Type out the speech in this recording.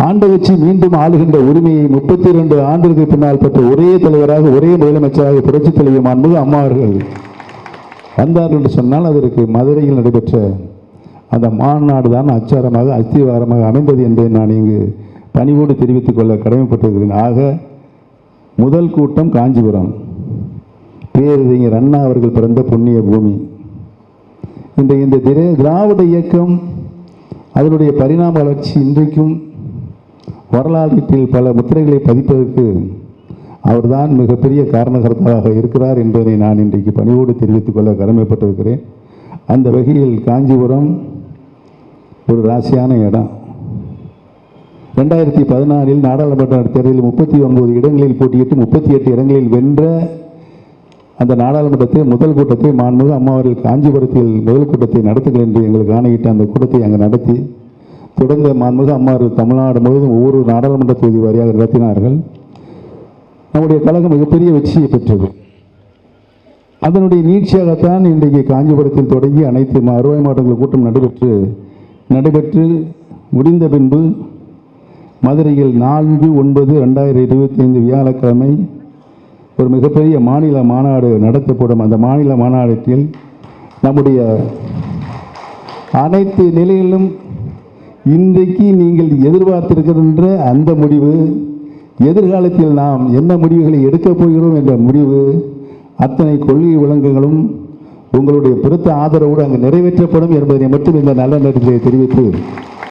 ஆண்ட கட்சி மீண்டும் ஆளுகின்ற உரிமையை 32 ஆண்டுகளுக்கு பின்னால் பெற்ற ஒரே தலைவராக, ஒரே முதலமைச்சராக புரட்சித் தலைவர் மாண்புமிகு அம்மா அவர்கள் வந்தார்கள் என்று சொன்னால் அதற்கு மதுரையில் நடைபெற்ற அந்த மாநாடு தான் அச்சாரமாக, அஸ்திவாரமாக அமைந்தது என்பதை நான் இங்கு பணிவோடு தெரிவித்துக் கொள்ள கடமைப்பட்டிருக்கிறேன். ஆக முதல் கூட்டம் காஞ்சிபுரம், பேரறிஞர் அண்ணா அவர்கள் பிறந்த புண்ணிய பூமி. இந்த திராவிட இயக்கம் அதனுடைய பரிணாம வளர்ச்சி இன்றைக்கும் வரலாற்றில் பல முத்திரைகளை பதிப்பதற்கு அவர்தான் மிகப்பெரிய காரணகர்த்தாவாக இருக்கிறார் என்பதை நான் இன்றைக்கு பணிவோடு தெரிவித்துக் கொள்ள கடமைப்பட்டிருக்கிறேன். அந்த வகையில் காஞ்சிபுரம் ஒரு ராசியான இடம். 2014 நாடாளுமன்ற தேர்தலில் 39 இடங்களில் போட்டியிட்டு 38 இடங்களில் வென்ற அந்த நாடாளுமன்றத்தில் முதல் கூட்டத்தை மாண்புமிகு அம்மா அவர்கள் காஞ்சிபுரத்தில் முதல் கூட்டத்தை நடத்துங்கள் என்று எங்களுக்கு ஆணையிட்ட அந்த கூட்டத்தை அங்கு நடத்தி தொடர்ந்து மாண்புமிகு அம்மா அவர்கள் தமிழ்நாடு முழுவதும் ஒவ்வொரு நாடாளுமன்ற தொகுதி வாரியாக நடத்தினார்கள். நம்முடைய கழகம் மிகப்பெரிய வெற்றியை பெற்றது. அதனுடைய நீட்சியாகத்தான் இன்றைக்கு காஞ்சிபுரத்தில் தொடங்கி அனைத்து 60 மாவட்டங்கள் கூட்டம் நடைபெற்று முடிந்த பின்பு மதுரையில் 4/9/2025 வியாழக்கிழமை ஒரு மிகப்பெரிய மாநில மாநாடு நடத்தப்படும். அந்த மாநில மாநாட்டில் நம்முடைய அனைத்து நிலையிலும் இன்றைக்கு நீங்கள் எதிர்பார்த்திருக்கின்ற அந்த முடிவு, எதிர்காலத்தில் நாம் என்ன முடிவுகளை எடுக்கப் போகிறோம் என்ற முடிவு, அத்தனை கொள்கை விளக்கங்களும் உங்களுடைய பெருத்த ஆதரவோடு அங்கு நிறைவேற்றப்படும் என்பதை மட்டும் இந்த நல்ல நேரத்தில் தெரிவித்து